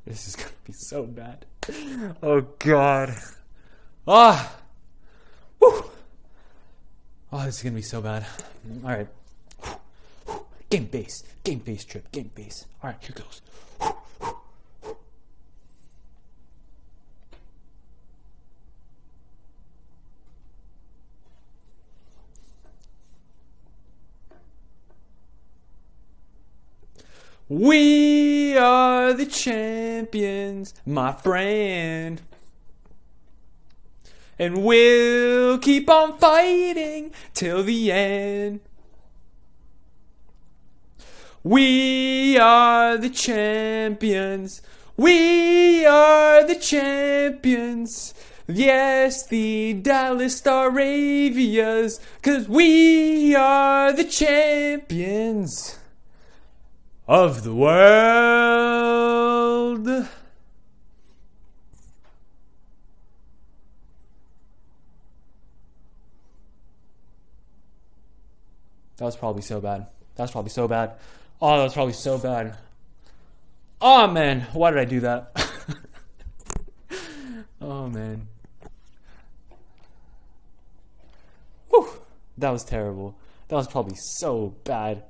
This is gonna be so bad. Oh god. Ah. Woo. Oh, this is gonna be so bad. All right. Game face trip, game face. All right, here goes. We are the champions, my friend. And we'll keep on fighting till the end. We are the champions. We are the champions. Yes, the Dallas Staravias. 'Cause we are the champions of the world. That was probably so bad. That was probably so bad. Oh, that was probably so bad. Oh, man. Why did I do that? Oh, man. Whew. That was terrible. That was probably so bad.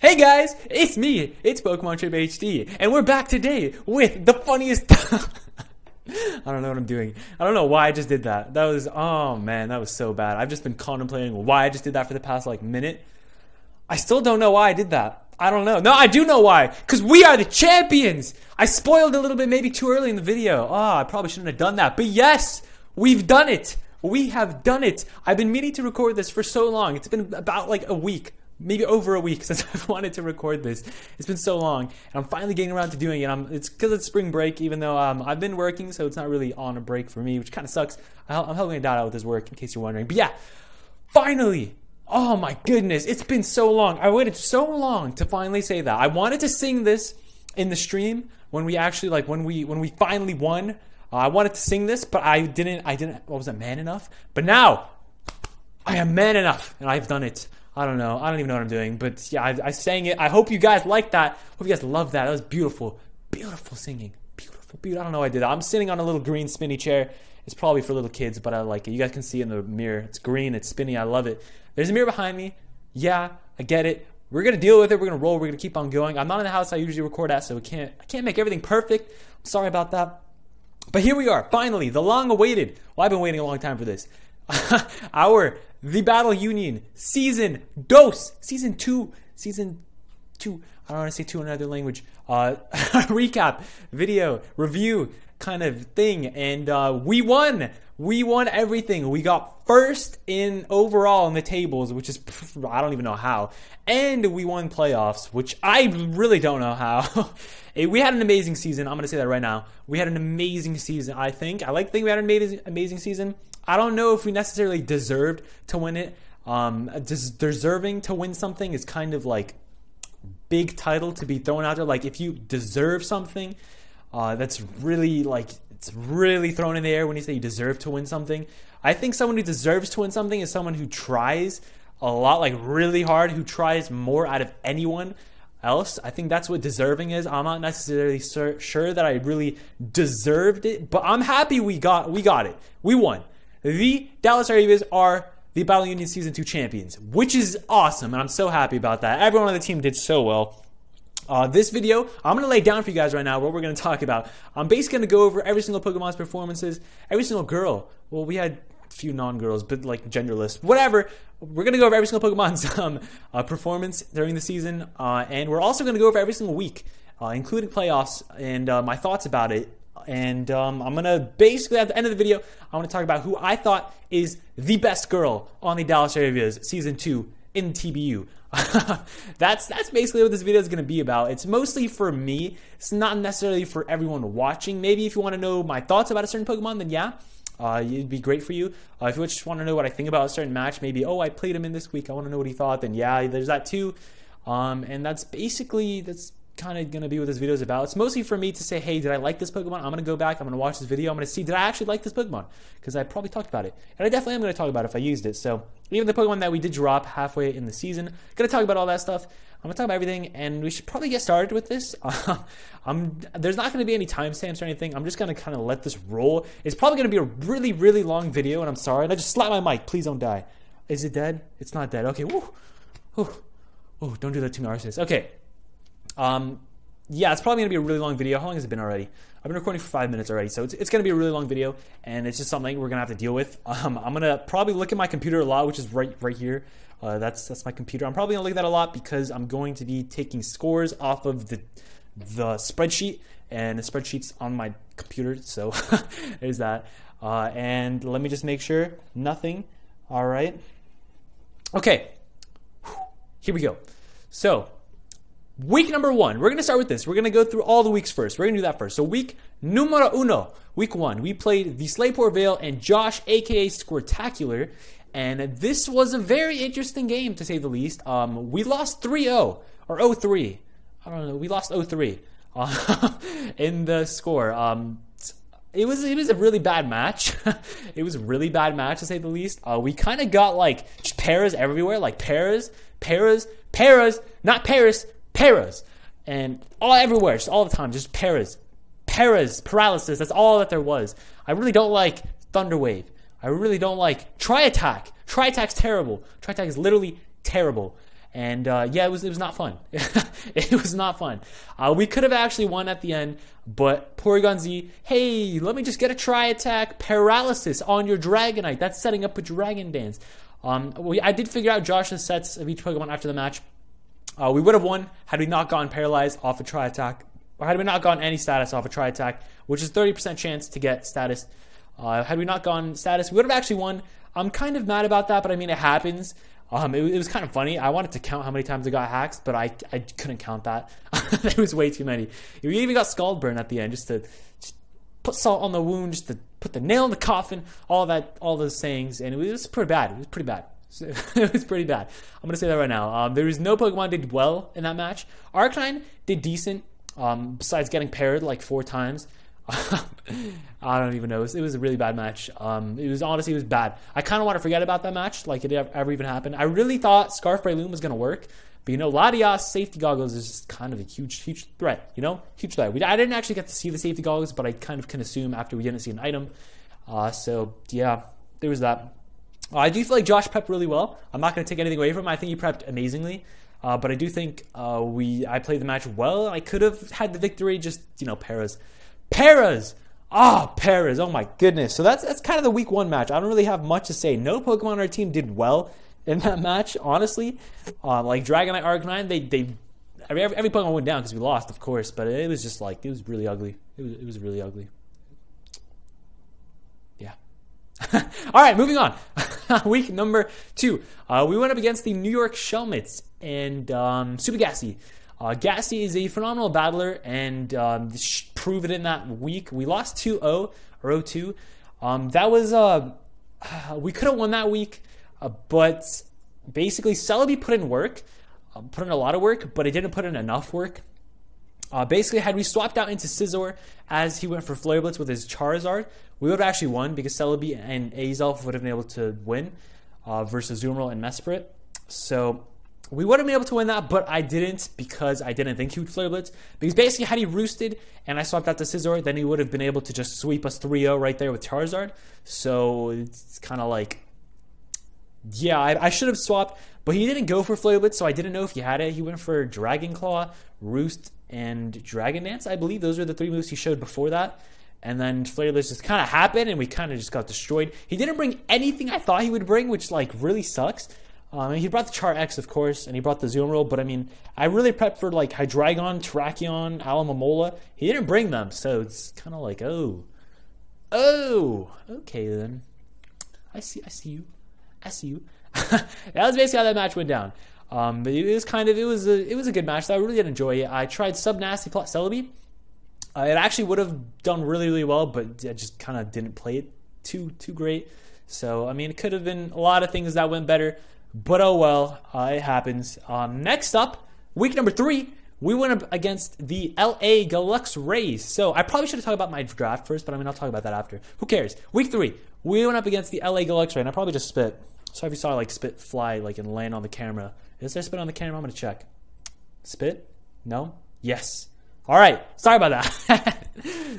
Hey guys, it's me, it's PokemonTripHD, and we're back today with the funniest I don't know what I'm doing. I don't know why I just did that. That was, oh man, that was so bad. I've just been contemplating why I just did that for the past like minute. I still don't know why I did that. I don't know. No, I do know why. Because we are the champions! I spoiled a little bit maybe too early in the video. Oh, I probably shouldn't have done that. But yes, we've done it. We have done it. I've been meaning to record this for so long. It's been about like a week. Maybe over a week since I've wanted to record this. It's been so long, and I'm finally getting around to doing it. It's because it's spring break, even though I've been working, so it's not really on a break for me, which kind of sucks. I'm helping my dad out with his work, in case you're wondering. But yeah, finally! Oh my goodness, it's been so long. I waited so long to finally say that. I wanted to sing this in the stream when we actually, like, when we finally won. I wanted to sing this, but I didn't. What was it, man enough? But now, I am man enough, and I've done it. I don't know. I don't even know what I'm doing. But yeah, I sang it. I hope you guys like that. Hope you guys love that. That was beautiful. Beautiful singing. Beautiful, beautiful. I don't know why I did that. I'm sitting on a little green spinny chair. It's probably for little kids, but I like it. You guys can see it in the mirror. It's green. It's spinny. I love it. There's a mirror behind me. Yeah, I get it. We're going to deal with it. We're going to roll. We're going to keep on going. I'm not in the house I usually record at, so I can't make everything perfect. I'm sorry about that. But here we are. Finally, the long-awaited. Well, I've been waiting a long time for this. The Battle Union Season 2. Season 2. I don't want to say 2 in another language. Recap, video, review kind of thing. And we won. We won everything. We got first in overall in the tables, which is, I don't even know how. And we won playoffs, which I really don't know how. We had an amazing season. I'm going to say that right now. We had an amazing season, I think. I like to think we had an amazing season. I don't know if we necessarily deserved to win it. Deserving to win something is kind of like big title to be thrown out there. Like if you deserve something, that's really like, it's really thrown in the air when you say you deserve to win something. I think someone who deserves to win something is someone who tries a lot, like really hard, who tries more out of anyone else. I think that's what deserving is. I'm not necessarily sure that I really deserved it, but I'm happy we got it. We won. The Dallas Staravias are the Battle Union Season 2 champions, which is awesome, and I'm so happy about that. Everyone on the team did so well. This video, I'm going to lay down for you guys right now what we're going to talk about. I'm basically going to go over every single Pokemon's performances, every single girl. Well, we had a few non-girls, but like genderless. Whatever. We're going to go over every single Pokemon's performance during the season, and we're also going to go over every single week, including playoffs, and my thoughts about it. And I'm going to basically, at the end of the video, I want to talk about who I thought is the best girl on the Dallas Staravias Season 2 in TBU. That's basically what this video is going to be about. It's mostly for me. It's not necessarily for everyone watching. Maybe if you want to know my thoughts about a certain Pokemon, then yeah. it'd be great for you. If you just want to know what I think about a certain match, maybe, oh, I played him in this week, I want to know what he thought, then yeah, there's that too. And that's kind of going to be what this video is about. It's mostly for me to say, hey, did I like this Pokemon? I'm going to go back, I'm going to watch this video, I'm going to see, did I actually like this Pokemon? Because I probably talked about it. And I definitely am going to talk about it if I used it. So even the Pokemon that we did drop halfway in the season, going to talk about all that stuff. I'm going to talk about everything, and we should probably get started with this. There's not going to be any timestamps or anything. I'm just going to kind of let this roll. It's probably going to be a really, really long video, and I'm sorry. And I just slapped my mic. Please don't die. Is it dead? It's not dead. Okay. Woo. Woo. Ooh, don't do that to me, Narcissus. Okay. Yeah, it's probably going to be a really long video. How long has it been already? I've been recording for 5 minutes already, so it's going to be a really long video, and it's just something we're going to have to deal with. I'm going to probably look at my computer a lot, which is right here. That's my computer. I'm probably going to look at that a lot because I'm going to be taking scores off of the spreadsheet, and the spreadsheet's on my computer, so there's that. And let me just make sure. Nothing. All right. Okay. Here we go. So, week number 1. We're going to start with this. We're going to go through all the weeks first. We're going to do that first. So, week numero uno. Week 1. We played the Slayport Vale and Josh, a.k.a. Squirtacular. And this was a very interesting game, to say the least. We lost 3-0. Or 0-3. I don't know. We lost 0-3 in the score. It was a really bad match. It was a really bad match, to say the least. We kind of got, like, just paras everywhere. Like, paras, not Paris, paras. And all everywhere, just all the time, just paras, paralysis. That's all that there was. I really don't like Thunder Wave. I really don't like Tri-Attack. Tri-Attack's terrible. Tri-Attack is literally terrible. And yeah, it was not fun. It was not fun. We could have actually won at the end, but Porygon Z, hey, let me just get a Tri-Attack paralysis on your Dragonite. That's setting up a Dragon Dance. I did figure out Josh's sets of each Pokemon after the match. We would have won had we not gotten paralyzed off a Tri-Attack, or had we not gotten any status off a Tri-Attack, which is 30% chance to get status. Had we not gotten status, we would have actually won. I'm kind of mad about that, but I mean, it happens. It was kind of funny. I wanted to count how many times I got hacks, but I couldn't count that. There was way too many. We even got Scald Burn at the end, just put salt on the wound, just to put the nail in the coffin, all those sayings, and it was pretty bad. It was pretty bad. It was pretty bad. I'm going to say that right now. There was no Pokemon did well in that match. Arcanine did decent, besides getting paired like 4 times. I don't even know. It was a really bad match. It was bad. I kind of want to forget about that match, like it ever even happened. I really thought Scarf Breloom was going to work, but Latias safety goggles is just kind of a huge threat. Huge threat. I didn't actually get to see the safety goggles, but I kind of can assume after we didn't see an item. So yeah, there was that. I do feel like Josh prepped really well. I'm not going to take anything away from him. I think he prepped amazingly. But I do think I played the match well. I could have had the victory, just paras. Paras! Paras. Oh my goodness. So that's kind of the week 1 match. I don't really have much to say. No Pokemon on our team did well in that match, honestly. Like Dragonite, Arcanine, every Pokemon went down because we lost, of course. But it was just like, it was really ugly. It was really ugly. Yeah. Alright, moving on. Week number 2. We went up against the New York Shelmets and Super Gassy. Gassy is a phenomenal battler, and proved it in that week. We lost 2-0 or 0-2. That was we could have won that week, but basically Celebi put in work, put in a lot of work, but it didn't put in enough work. Basically, had we swapped out into Scizor as he went for Flare Blitz with his Charizard, we would have actually won because Celebi and Azelf would have been able to win versus Azumarill and Mesprit. So we would have been able to win that, but I didn't because I didn't think he would Flare Blitz. Because basically, had he roosted and I swapped out to Scizor, then he would have been able to just sweep us 3-0 right there with Charizard. So it's kind of like, yeah, I should have swapped, but he didn't go for Flare Blitz, so I didn't know if he had it. He went for Dragon Claw, Roost, and Dragon Dance, I believe. Those were the 3 moves he showed before that. And then Flare Blitz just kind of happened, and we kind of just got destroyed. He didn't bring anything I thought he would bring, which like really sucks. He brought the Char X, of course, and he brought the Azumarill, but I mean, I really prepped for like Hydreigon, Terrakion, Alomomola. He didn't bring them, so it's kind of like, oh, okay then. I see you. That was basically how that match went down. But it was a good match. I really did enjoy it. I tried Sub Nasty Celebi. It actually would have done really, really well, but I just kind of didn't play it too great. So I mean, it could have been a lot of things that went better, but oh well, it happens. Next up, week number 3. We went up against the LA Galaxy Rays. So I probably should have talked about my draft first, but I mean, I'll talk about that after. Who cares? Week 3, we went up against the LA Galaxy Rays, and I probably just spit. Sorry if you saw like spit fly like and land on the camera. Is there spit on the camera? I'm gonna check. Spit? No? Yes. All right. Sorry about that.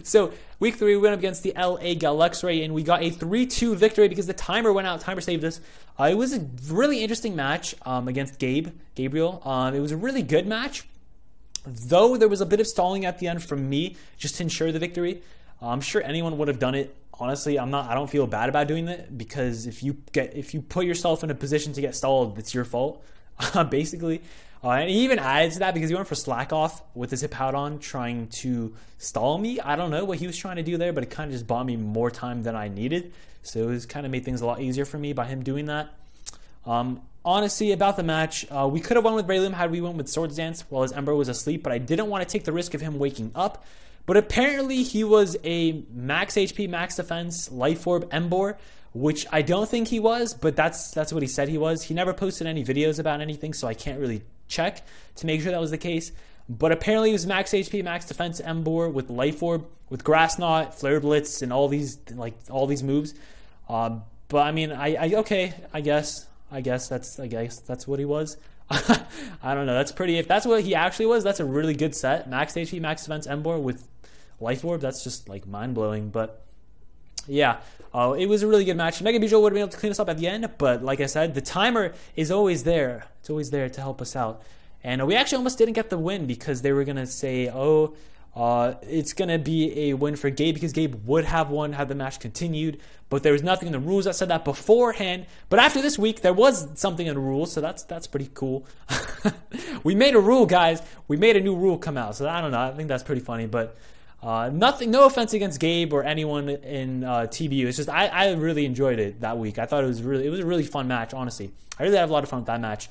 So week 3, we went up against the LA Galaxy Rays, and we got a 3-2 victory because the timer went out. Timer saved us. It was a really interesting match against Gabriel. It was a really good match. Though there was a bit of stalling at the end from me just to ensure the victory. I'm sure anyone would have done it. Honestly, I don't feel bad about doing that, because if you put yourself in a position to get stalled, it's your fault, basically. And he even added to that because he went for slack off with his Hippowdon trying to stall me. I don't know what he was trying to do there, but it kind of just bought me more time than I needed. So it was kind of made things a lot easier for me by him doing that. Honestly, about the match, we could have won with Breloom had we went with Swords Dance while his Ember was asleep, but I didn't want to take the risk of him waking up. But apparently he was a max HP, max defense, Life Orb Ember, which I don't think he was, but that's what he said he was. He never posted any videos about anything, so I can't really check to make sure that was the case. But apparently he was max HP, max defense Ember with Life Orb, with Grass Knot, Flare Blitz, and all these moves. But I mean, I guess that's what he was. I don't know. That's pretty. If that's what he actually was, that's a really good set. Max HP, max defense Ember with Life Orb. That's just like mind blowing. But yeah, it was a really good match. Mega Bijou would have been able to clean us up at the end, but like I said, the timer is always there. It's always there to help us out. And we actually almost didn't get the win because they were gonna say, oh, it's going to be a win for Gabe because Gabe would have won had the match continued, but there was nothing in the rules that said that beforehand. But after this week, there was something in the rules, so that's pretty cool. We made a rule, guys. We made a new rule come out, so I don't know. I think that's pretty funny, but no offense against Gabe or anyone in TBU. It's just I really enjoyed it that week. I thought it was a really fun match, honestly. I really had a lot of fun with that match.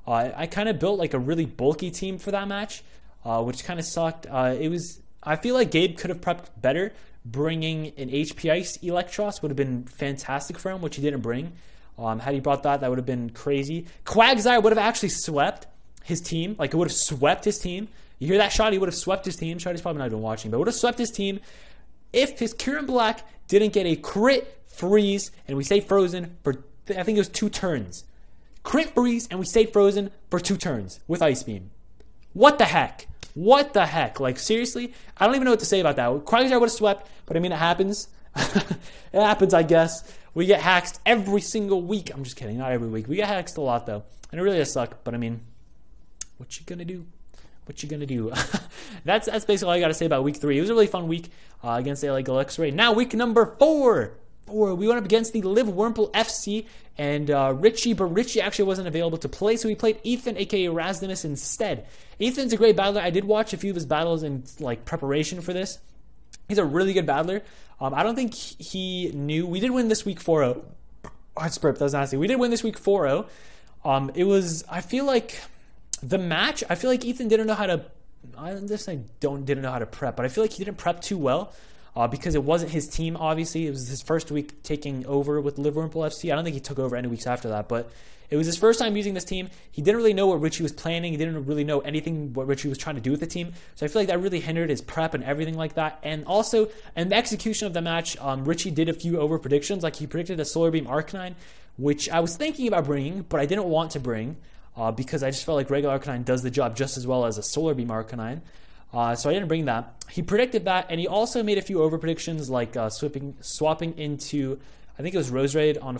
I kind of built like a really bulky team for that match, which kind of sucked. I feel like Gabe could have prepped better. Bringing an HP Ice Electros would have been fantastic for him, which he didn't bring. Had he brought that would have been crazy. Quagsire would have actually swept his team. Like, it would have swept his team. You hear that, shot? He would have swept his team. Shotty's probably not even watching, but would have swept his team if his Kieran Black didn't get a crit freeze and we stayed frozen for, I think it was 2 turns. Crit freeze and we stayed frozen for 2 turns with Ice Beam. What the heck? What the heck? Like, seriously? I don't even know what to say about that. Quagsire would have swept, but I mean, it happens. It happens, I guess. We get hacked every single week. I'm just kidding. Not every week. We get hacked a lot, though. And it really does suck. But, I mean, what you gonna do? What you gonna do? That's basically all I got to say about week 3. It was a really fun week against the LA Galaxy Rays. Now, week number 4. We went up against the Live Wurmple FC and Richie, but Richie actually wasn't available to play, so we played Ethan, aka Razdamus, instead. Ethan's a great battler. I did watch a few of his battles in like preparation for this. He's a really good battler. I don't think he knew. We did win this week 4-0. That was nasty. We did win this week 4-0. It was, I feel like, the match, I feel like Ethan didn't know how to, didn't know how to prep, but I feel like he didn't prep too well. Because it wasn't his team, obviously. It was his first week taking over with Live Wurmple FC. I don't think he took over any weeks after that, but it was his first time using this team. He didn't really know what Richie was planning. He didn't really know anything what Richie was trying to do with the team. So I feel like that really hindered his prep and everything like that. And also, in the execution of the match, Richie did a few over predictions. Like, he predicted a Solar Beam Arcanine, which I was thinking about bringing, but I didn't want to bring because I just felt like regular Arcanine does the job just as well as a Solar Beam Arcanine. So I didn't bring that. He predicted that, and he also made a few over predictions, like swapping into, I think it was Roserade on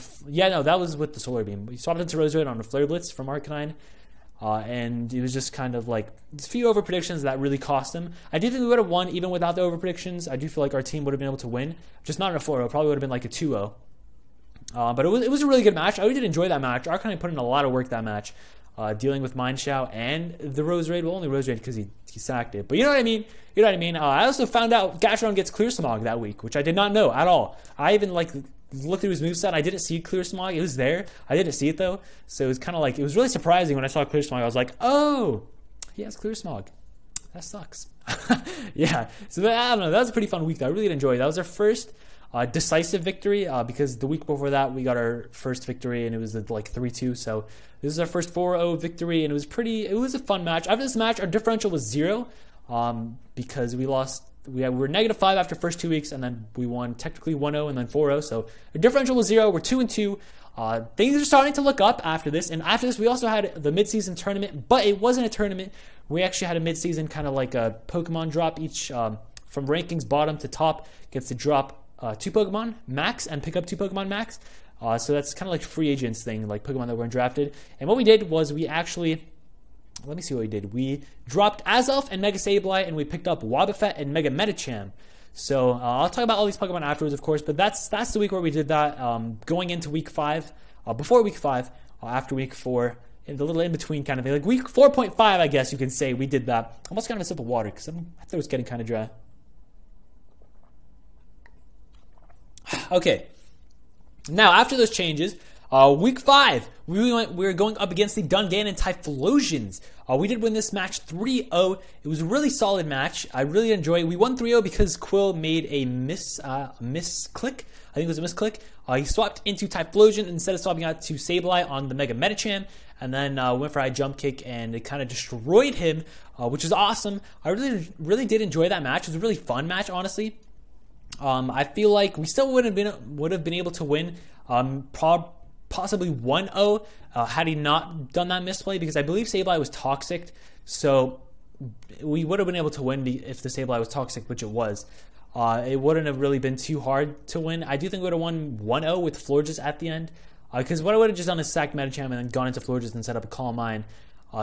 that was with the Solar Beam. He swapped into Roserade on a Flare Blitz from Arcanine, and it was just kind of like a few over predictions that really cost him. I do think we would have won even without the over predictions. I do feel like our team would have been able to win, just not in a 4-0. Probably would have been like a 2-0. But it was a really good match. I really did enjoy that match. Arcanine put in a lot of work that match. Dealing with Mineshout and the Roserade. Well, only Roserade because he sacked it. But you know what I mean? You know what I mean? I also found out Gatron gets Clear Smog that week, which I did not know at all. I even looked through his moveset. I didn't see Clear Smog. It was there. I didn't see it though. So it was kind of like, it was really surprising when I saw Clear Smog. I was like, oh, he has Clear Smog. That sucks. Yeah. So I don't know. That was a pretty fun week though. I really did enjoy it. That was our first decisive victory because the week before that we got our first victory and it was like 3-2. So this is our first 4-0 victory and it was a fun match. After this match, our differential was 0 because we were -5 after first 2 weeks and then we won technically 1-0 and then 4-0. So our differential was 0. We're 2-2. Things are starting to look up after this, and after this we also had the mid-season tournament, but it wasn't a tournament. We actually had a mid-season kind of like a Pokemon drop. Each from rankings bottom to top gets to drop 2 Pokemon max and pick up 2 Pokemon max. So that's kind of like free agents thing, like Pokemon that weren't drafted. And what we did was we actually, let me see what we did. We dropped Azelf and Mega Sableye, and we picked up Wobbuffet and Mega Medicham. So I'll talk about all these Pokemon afterwards, of course, but that's the week where we did that. Going into week 5, before week 5, after week 4, in the little in-between kind of thing. Like week 4.5, I guess you can say we did that. I almost got a sip of water because I thought it was getting kind of dry. Okay. Now, after those changes, week 5, we were going up against the Dungannon Typhlosions. We did win this match 3-0. It was a really solid match. I really enjoyed it. We won 3-0 because Quill made a misclick. I think it was a misclick. He swapped into Typhlosion instead of swapping out to Sableye on the Mega Medicham, and then went for a high jump kick, and it kind of destroyed him, which is awesome. I really did enjoy that match. It was a really fun match, honestly. I feel like we still would have been able to win, possibly 1-0 had he not done that misplay, because I believe Sableye was toxic, so we would have been able to win if the Sableye was toxic, which it was. It wouldn't have really been too hard to win. I do think we would have won 1-0 with Florges at the end, because what I would have just done is sacked Medicham and then gone into Florges and set up a Calm Mind,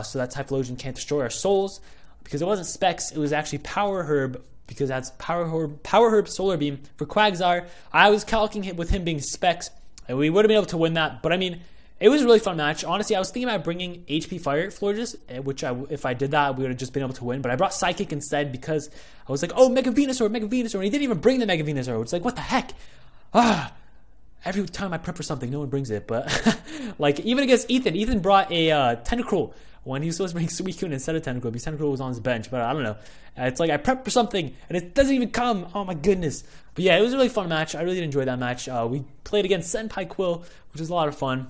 so that Typhlosion can't destroy our souls. Because it wasn't Specs, it was actually Power Herb, because that's Power Herb Solar Beam for Quagsire. I was calculating with him being Specs, and we would have been able to win that. But I mean, it was a really fun match. Honestly, I was thinking about bringing HP Fire Florges, which if I did that, we would have just been able to win. But I brought Psychic instead because I was like, oh, Mega Venusaur, and he didn't even bring the Mega Venusaur. It's like, what the heck? Every time I prep for something, no one brings it. But like, even against Ethan brought a Tentacruel when he was supposed to bring Suicune instead of Tentacruel, because Tentacruel was on his bench. But I don't know. It's like I prepped for something, and it doesn't even come. Oh, my goodness. But yeah, it was a really fun match. I really did enjoy that match. We played against Senpai Quill, which was a lot of fun.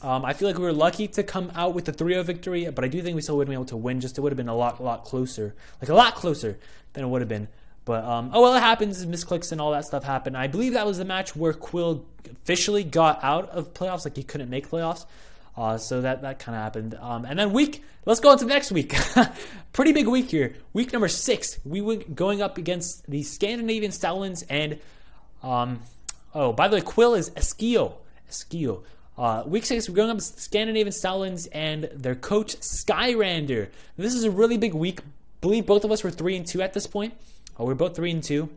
I feel like we were lucky to come out with the 3-0 victory, but I do think we still would have been able to win. Just it would have been a lot closer. Like, a lot closer than it would have been. But, oh, well, it happens. Misclicks and all that stuff happened. I believe that was the match where Quill officially got out of playoffs. Like, he couldn't make playoffs. So that kind of happened. And then let's go into next week. Pretty big week here. Week number 6. We were going up against the Scandinavian Stoutlands and, oh, by the way, Quill is Esquio. Week 6, we're going up against Scandinavian Stoutlands and their coach, Skyrander. This is a really big week. I believe both of us were 3-2 at this point. We're both 3-2.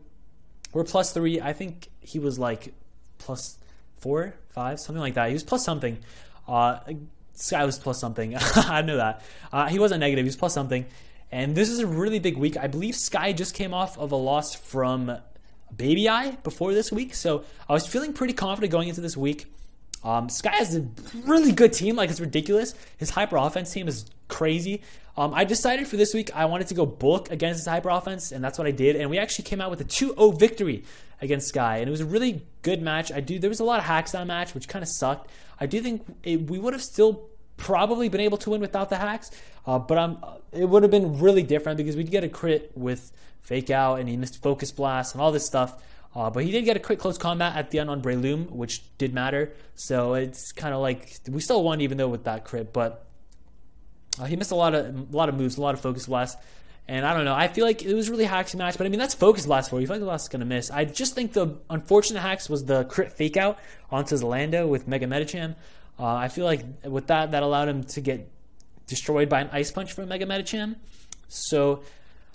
We're +3. I think he was like +4, 5, something like that. He was plus something. Sky was plus something. I know that. He wasn't negative. He was plus something. And this is a really big week. I believe Sky just came off of a loss from Baby Eye before this week. So I was feeling pretty confident going into this week. Sky has a really good team. Like, it's ridiculous. His hyper offense team is crazy. I decided for this week I wanted to go bulk against his hyper offense, and that's what I did. And we actually came out with a 2-0 victory against Sky, and it was a really good match. There was a lot of hacks on that match, which kind of sucked. I do think we would have still probably been able to win without the hacks, but it would have been really different because we could get a crit with Fake Out, and he missed Focus Blast and all this stuff. But he did get a quick close combat at the end on Breloom, which did matter. So it's kind of like we still won even though with that crit, but he missed a lot of moves, a lot of Focus Blast. And I don't know. I feel like it was a really hacksy match, but I mean, that's Focus Blast for you. Focus Blast is going to miss. I just think the unfortunate hacks was the crit Fake Out onto Zalando with Mega Medicham. I feel like with that allowed him to get destroyed by an Ice Punch from Mega Medicham. So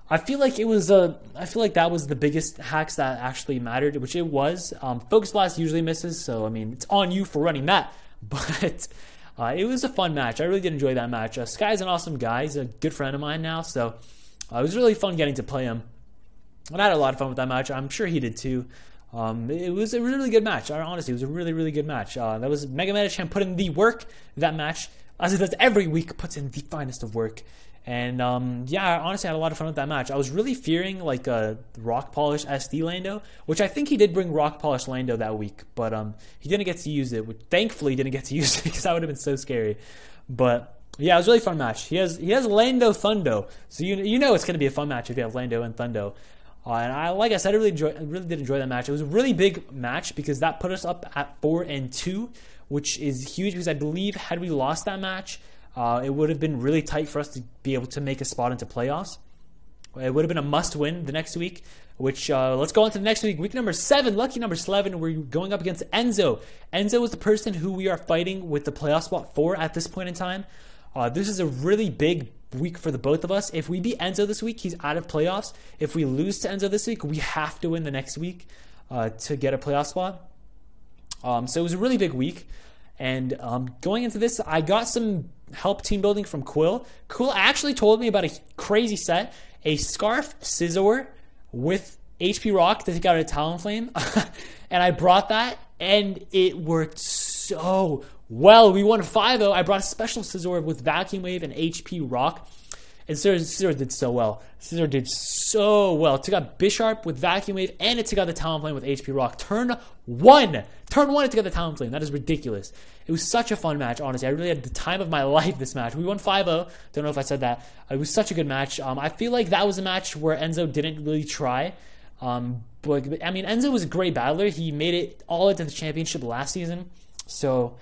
I feel like that was the biggest hacks that actually mattered, which it was. Focus Blast usually misses, so I mean, it's on you for running that. But it was a fun match. I really did enjoy that match. Sky's an awesome guy. He's a good friend of mine now, so it was really fun getting to play him. And I had a lot of fun with that match. I'm sure he did too. It was a really good match. Honestly, it was a really good match. That was Mega Medicham put in the work that match, as it does every week, puts in the finest of work. And yeah, honestly, I had a lot of fun with that match. I was really fearing like a Rock Polish SD Lando, which I think he did bring Rock Polish Lando that week, but he didn't get to use it. Which thankfully didn't get to use it because that would have been so scary. But yeah, it was a really fun match. He has Lando Thundo, so you know it's going to be a fun match if you have Lando and Thundo. And like I said, I really did enjoy that match. It was a really big match because that put us up at 4-2, which is huge because I believe had we lost that match, it would have been really tight for us to be able to make a spot into playoffs. It would have been a must-win the next week, which let's go on to the next week. Week number 7, lucky number 11, we're going up against Enzo. Enzo is the person who we are fighting with the playoff spot for at this point in time. This is a really big week for the both of us. If we beat Enzo this week, he's out of playoffs. If we lose to Enzo this week, we have to win the next week to get a playoff spot. So it was a really big week. And going into this, I got some help team building from Quill. Quill actually told me about a crazy set, a Scarf Scizor with HP Rock to take out a Talonflame. And I brought that, and it worked so well. We won 5-0. I brought a special Scizor with Vacuum Wave and HP Rock. And Scizor did so well. Scizor did so well. It took out Bisharp with Vacuum Wave, and it took out the Talonflame with HP Rock. Turn 1, it took out the Talonflame. That is ridiculous. It was such a fun match, honestly. I really had the time of my life this match. We won 5-0. Don't know if I said that. It was such a good match. I feel like that was a match where Enzo didn't really try. But I mean, Enzo was a great battler. He made it all into the championship last season. So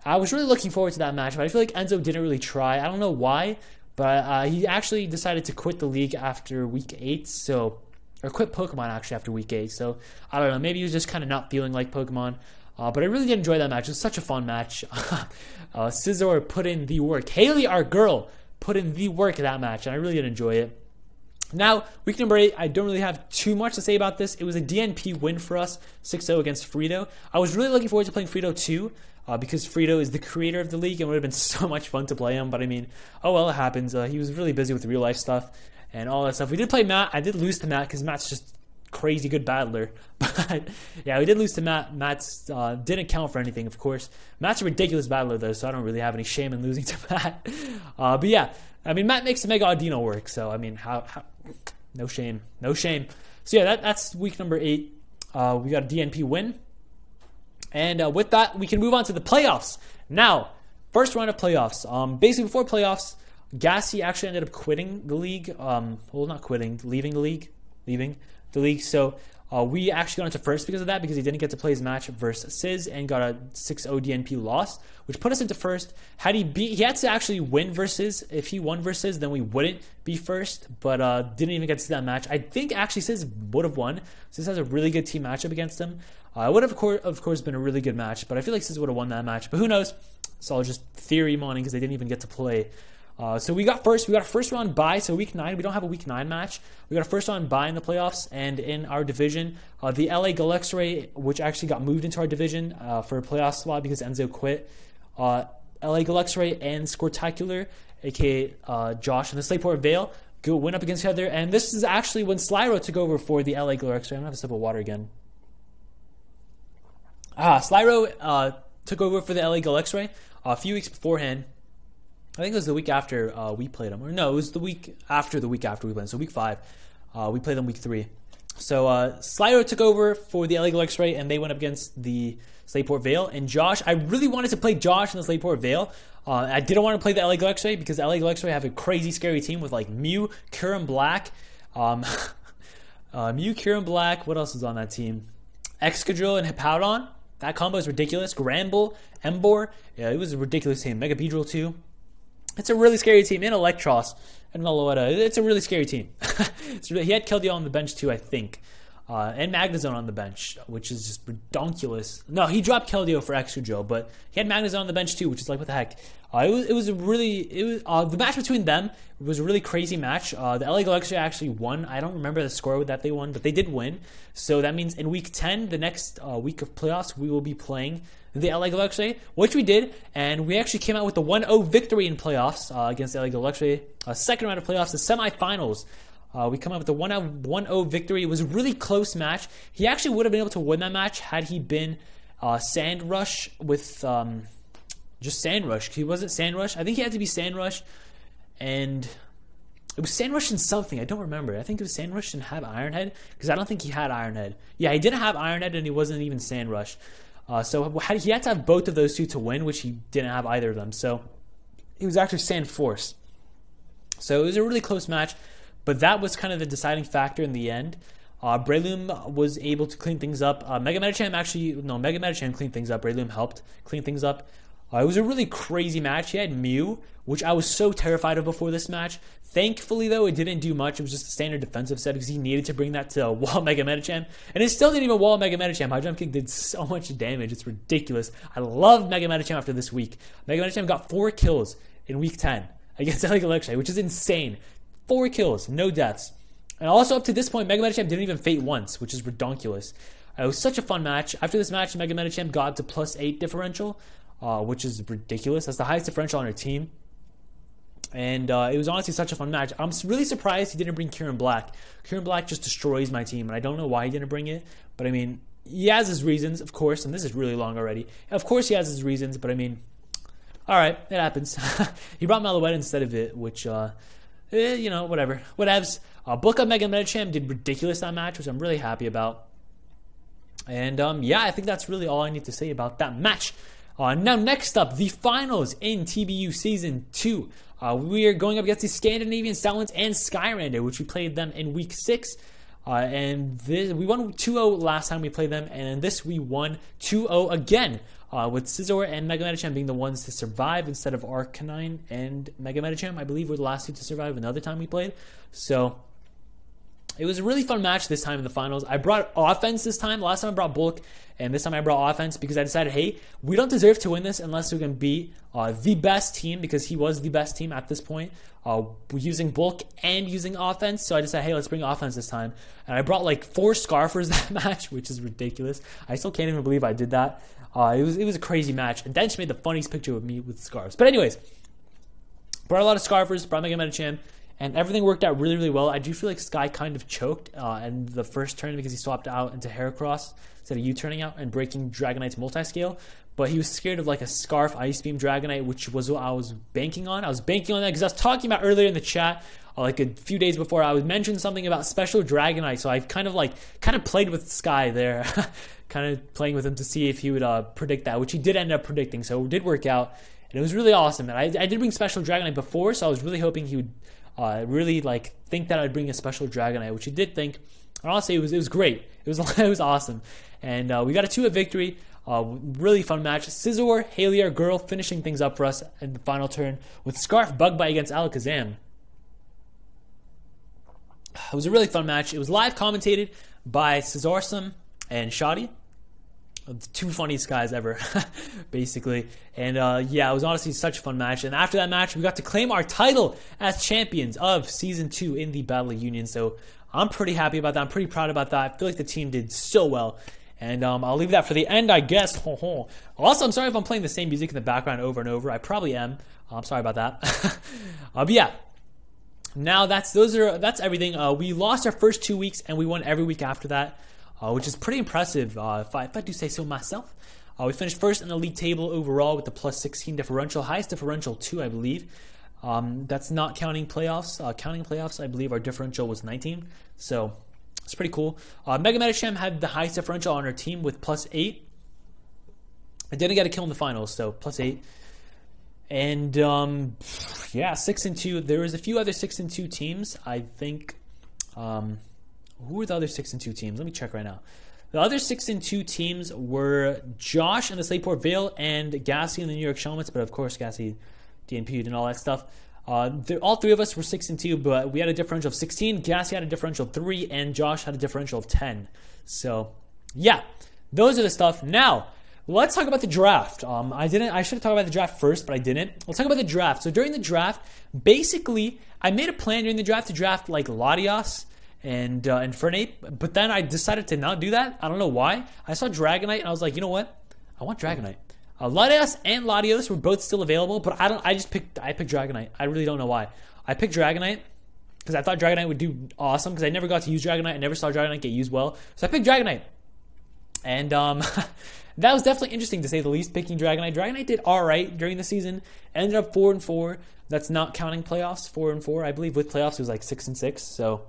I was really looking forward to that match. But I feel like Enzo didn't really try. I don't know why. But he actually decided to quit the league after week 8, or quit Pokemon actually after week 8. So I don't know, maybe he was just kind of not feeling like Pokemon. But I really did enjoy that match. It was such a fun match. Scizor put in the work. Haley, our girl, put in the work in that match, and I really did enjoy it. Now, week number 8, I don't really have too much to say about this. It was a DNP win for us, 6-0 against Frito. I was really looking forward to playing Frito too. Because Frito is the creator of the league and it would have been so much fun to play him. But I mean, oh well, it happens. He was really busy with real life stuff and all that stuff. We did play Matt. I did lose to Matt because Matt's just crazy good battler. But yeah, we did lose to Matt. Matt's didn't count for anything, of course. Matt's a ridiculous battler though, so I don't really have any shame in losing to Matt. But yeah, I mean, Matt makes the Mega Audino work. So I mean, how no shame. So yeah, that's week number 8. We got a DNP win. And with that, we can move on to the playoffs. Now, first round of playoffs. Basically, before playoffs, Gassy actually ended up quitting the league. Well, not quitting, leaving the league. So we actually got into first because of that, because he didn't get to play his match versus Sizz and got a 6-0 DNP loss, which put us into first. He had to actually win versus. If he won versus, then we wouldn't be first, but didn't even get to see that match. I think actually Sizz would have won. Sizz has a really good team matchup against him. It would have, of course, been a really good match, but I feel like Sizz would have won that match. But who knows? It's all just theory moning because they didn't even get to play. So we got a first round bye. So week 9, we don't have a week 9 match. We got a first round bye in the playoffs, and in our division, the LA Galexray, which actually got moved into our division for a playoff slot because Enzo quit. LA Galexray and Scortacular, aka Josh, and the Slayport Vale went up against each other. And this is actually when Slyro took over for the LA Galexray. I'm gonna have a sip of water again. Slyro took over for the LA Galexray a few weeks beforehand. I think it was the week after we played them. Or no, it was the week after we played them. So week 5. We played them week 3. So Slyro took over for the LA Galexray, and they went up against the Slayport Vale. And Josh, I really wanted to play Josh in the Slayport Vale. I didn't want to play the LA Galexray because the LA Galexray have a crazy scary team with like Mew, Kyurem Black. Mew, Kyurem Black. What else is on that team? Excadrill and Hippowdon. That combo is ridiculous. Gramble, Emboar. Yeah, it was a ridiculous team. Mega Beedrill too. It's a really scary team. And Electros and Meloetta. It's a really scary team. He had Keldeo on the bench too, I think. And Magnezone on the bench, which is just redonkulous. No, he dropped Keldeo for Excadrill, but he had Magnezone on the bench too, which is like, what the heck? The match between them was a really crazy match. The LA Galexray actually won. I don't remember the score that they won, but they did win. So that means in week 10, the next week of playoffs, we will be playing the LA Galexray, which we did, and we actually came out with the 1-0 victory in playoffs against the LA Galexray. Second round of playoffs, the semifinals. We come out with a 1-0 victory. It was a really close match. He actually would have been able to win that match had he been Sand Rush with just Sand Rush. He wasn't Sand Rush. I think he had to be Sand Rush and It was Sandrush and something. I don't remember. I think it was Sandrush and have Ironhead, because I don't think he had Ironhead. Yeah, he didn't have Ironhead, and he wasn't even Sandrush. So he had to have both of those two to win, which he didn't have either of them. So he was actually Sand Force. So it was a really close match, but that was kind of the deciding factor in the end. Breloom was able to clean things up. Mega Medicham cleaned things up. Breloom helped clean things up. It was a really crazy match. He had Mew, which I was so terrified of before this match. Thankfully, though, it didn't do much. It was just a standard defensive set because he needed to bring that to wall Mega Medicham. And it still didn't even wall Mega Medicham. High Jump Kick did so much damage. It's ridiculous. I love Mega Medicham after this week. Mega Medicham got 4 kills in week 10 against Ellie Electric, which is insane. 4 kills, no deaths. And also up to this point, Mega Medicham didn't even fate once, which is redonkulous. It was such a fun match. After this match, Mega Medicham got to +8 differential, which is ridiculous. That's the highest differential on our team. And it was honestly such a fun match. I'm really surprised he didn't bring Kieran Black. Kieran Black just destroys my team, and I don't know why he didn't bring it. But I mean, he has his reasons, of course, and this is really long already. Of course he has his reasons, but I mean, alright, it happens. He brought Malouette instead of it, which, you know, whatever. Whatevs. Book Up Mega Medicham did ridiculous that match, which I'm really happy about. And yeah, I think that's really all I need to say about that match. Now, next up, the finals in TBU Season 2. We are going up against the Scandinavian Stallions and Skyrander, which we played them in Week 6. And we won 2-0 last time we played them, and in this we won 2-0 again, with Scizor and Mega Medicham being the ones to survive instead of Arcanine and Mega Medicham. I believe were the last two to survive another time we played. So it was a really fun match this time in the finals. I brought offense this time. Last time I brought bulk, and this time I brought offense because I decided, hey, we don't deserve to win this unless we can beat the best team, because he was the best team at this point, using bulk and using offense. So I decided, hey, let's bring offense this time. And I brought like 4 Scarfers that match, which is ridiculous. I still can't even believe I did that. It was a crazy match. And Dench made the funniest picture of me with scarves. But anyways, brought a lot of Scarfers, brought Mega Medicham, and everything worked out really, really well. I do feel like Sky kind of choked in the first turn because he swapped out into Heracross instead of U-turning out and breaking Dragonite's multi-scale. But he was scared of like a Scarf Ice Beam Dragonite, which was what I was banking on. I was banking on that because I was talking about earlier in the chat, like a few days before, I was mentioned something about Special Dragonite. So I kind of played with Sky there, kind of playing with him to see if he would predict that, which he did end up predicting. So it did work out, and it was really awesome. And I did bring Special Dragonite before, so I was really hoping he would really like think that I'd bring a Special Dragonite, which he did think. And honestly, it was great. It was awesome. And we got a 2-hit victory. Really fun match. Scizor, Halier, Girl finishing things up for us in the final turn with Scarf Bug Bite against Alakazam. It was a really fun match. It was live commentated by Scissorsum and Shoddy. The 2 funniest guys ever, basically. And yeah, it was honestly such a fun match. And after that match, we got to claim our title as champions of Season 2 in the Battle of Union. So I'm pretty happy about that. I'm pretty proud about that. I feel like the team did so well. And I'll leave that for the end, I guess. Also, I'm sorry if I'm playing the same music in the background over and over. I probably am. I'm sorry about that. But yeah. Now that's everything. We lost our first 2 weeks, and we won every week after that, which is pretty impressive, if I do say so myself. We finished first in the league table overall with the +16 differential, highest differential 2, I believe. That's not counting playoffs. Counting playoffs, I believe our differential was 19. So it's pretty cool. Mega Medicham had the highest differential on our team with +8. I didn't get a kill in the finals, so +8. And yeah, 6-2. There was a few other 6-2 teams. I think. Who were the other 6-2 teams? Let me check right now. The other 6-2 teams were Josh and the Slateport Vale and Gassy and the New York Shelmets, but of course Gassy DNP'd and all that stuff. All 3 of us were 6-2, but we had a differential of 16. Gassy had a differential of 3, and Josh had a differential of 10. So yeah, those are the stuff. Now, let's talk about the draft. I should have talked about the draft first, but I didn't. Let's talk about the draft. So during the draft, basically, I made a plan during the draft to draft like Latias and Infernape, but then I decided to not do that. I don't know why. I saw Dragonite, and I was like, you know what? I want Dragonite. Latias and Latios were both still available, but I picked Dragonite. I really don't know why. I picked Dragonite because I thought Dragonite would do awesome because I never got to use Dragonite. I never saw Dragonite get used well. So I picked Dragonite. And that was definitely interesting to say the least, picking Dragonite. Dragonite did all right during the season. Ended up 4-4. That's not counting playoffs. 4-4, I believe. With playoffs, it was like 6-6. So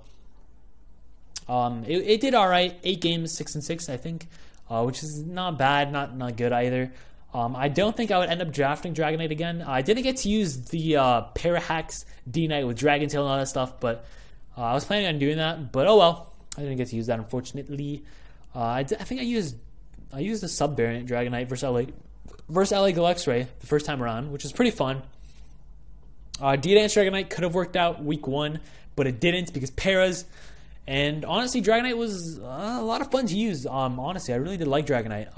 it did all right. 8 games, 6-6, I think, which is not bad, not good either. I don't think I would end up drafting Dragonite again. I didn't get to use the Parahax D-Knight with Dragon Tail and all that stuff, but I was planning on doing that. But oh well, I didn't get to use that, unfortunately. I think I used the sub-variant Dragonite versus LA Gluxray the first time around, which is pretty fun. D-Dance Dragonite could have worked out week 1, but it didn't because Paras. And honestly, Dragonite was a lot of fun to use. Honestly, I really did like Dragonite.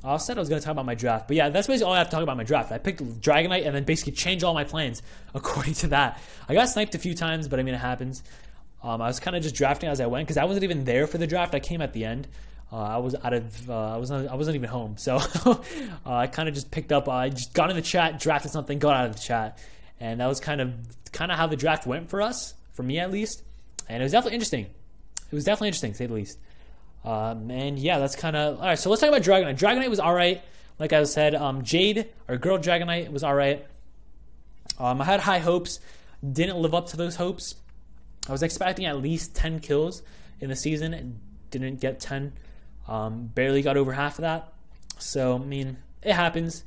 I said I was going to talk about my draft, but yeah, that's basically all I have to talk about my draft. I picked Dragonite and then basically changed all my plans according to that. I got sniped a few times, but I mean, it happens. I was kind of just drafting as I went because I wasn't even there for the draft. I came at the end. I was out of. I wasn't even home, so I kind of just picked up. I just got in the chat, drafted something, got out of the chat, and that was kind of how the draft went for us, for me at least. And it was definitely interesting. It was definitely interesting, to say the least. And yeah, that's kind of all right. So let's talk about Dragonite. Dragonite was all right, like I said. Jade, our girl Dragonite, was all right. I had high hopes, didn't live up to those hopes. I was expecting at least 10 kills in the season, didn't get 10. Barely got over half of that. So I mean, it happens.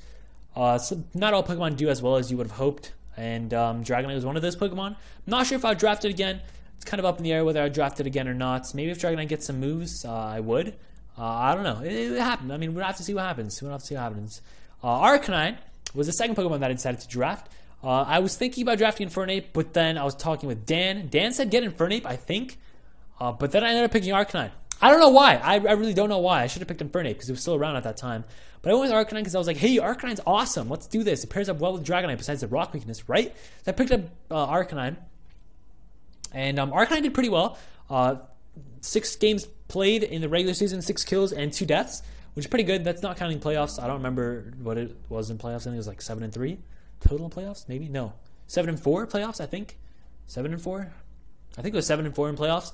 So not all Pokemon do as well as you would have hoped, and Dragonite was one of those Pokemon. I'm not sure if I'd draft it again. It's kind of up in the air whether I draft it again or not. Maybe if Dragonite gets some moves, I would. I don't know. It happened. I mean, we'll have to see what happens. Arcanine was the second Pokemon that I decided to draft. I was thinking about drafting Infernape, but then I was talking with Dan. Dan said get Infernape, I think. But then I ended up picking Arcanine. I don't know why. I really don't know why. I should have picked Infernape because it was still around at that time. But I went with Arcanine because I was like, hey, Arcanine's awesome. Let's do this. It pairs up well with Dragonite besides the rock weakness, right? So I picked up Arcanine. And Arcanine did pretty well. 6 games played in the regular season, 6 kills and 2 deaths, which is pretty good. That's not counting playoffs. I don't remember what it was in playoffs. I think it was like 7-3 total in playoffs. Maybe no, 7-4 playoffs. I think 7-4. I think it was 7-4 in playoffs.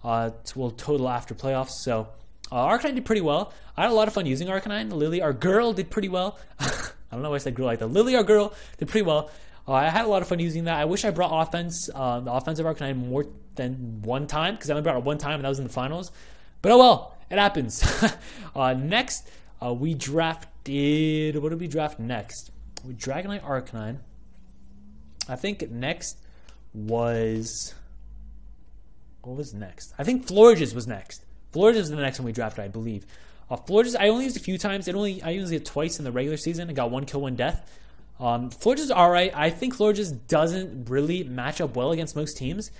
Well, total after playoffs. So Arcanine did pretty well. I had a lot of fun using Arcanine. Lily, our girl, did pretty well. I don't know why I said girl like that. Lily, our girl, did pretty well. I had a lot of fun using that. I wish I brought offense, the offensive Arcanine more than one time because I only brought it one time and that was in the finals. But oh well, it happens. Next, we drafted. What did we draft next? We Dragonite, Arcanine. I think next was. What was next? I think Florges was next. Florges was the next one we drafted, I believe. Florges, I only used a few times. I used it twice in the regular season and got 1 kill, 1 death. Florges is alright. I think Florges doesn't really match up well against most teams.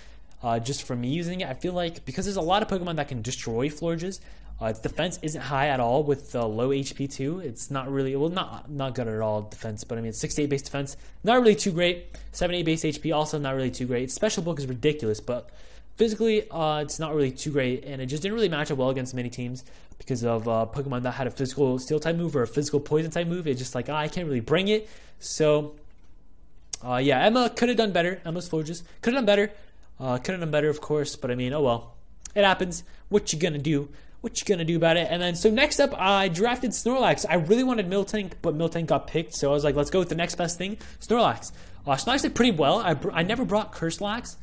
Just for me using it, I feel like because there's a lot of Pokemon that can destroy Florges, its defense isn't high at all with low HP too. It's not really, well, not good at all defense, but I mean, it's 6-8 base defense, not really too great. 7-8 base HP, also not really too great. Its special book is ridiculous, but physically, it's not really too great, and it just didn't really match up well against many teams because of Pokemon that had a physical Steel type move or a physical Poison type move. It's just like, I can't really bring it. So, yeah, Emma could have done better. Emma's Florges could have done better. Could have done better, of course, but I mean, oh well. It happens. What you gonna do? What you gonna do about it? And then, so next up, I drafted Snorlax. I really wanted Miltank, but Miltank got picked, so I was like, let's go with the next best thing, Snorlax. Snorlax did pretty well. I never brought Curselax.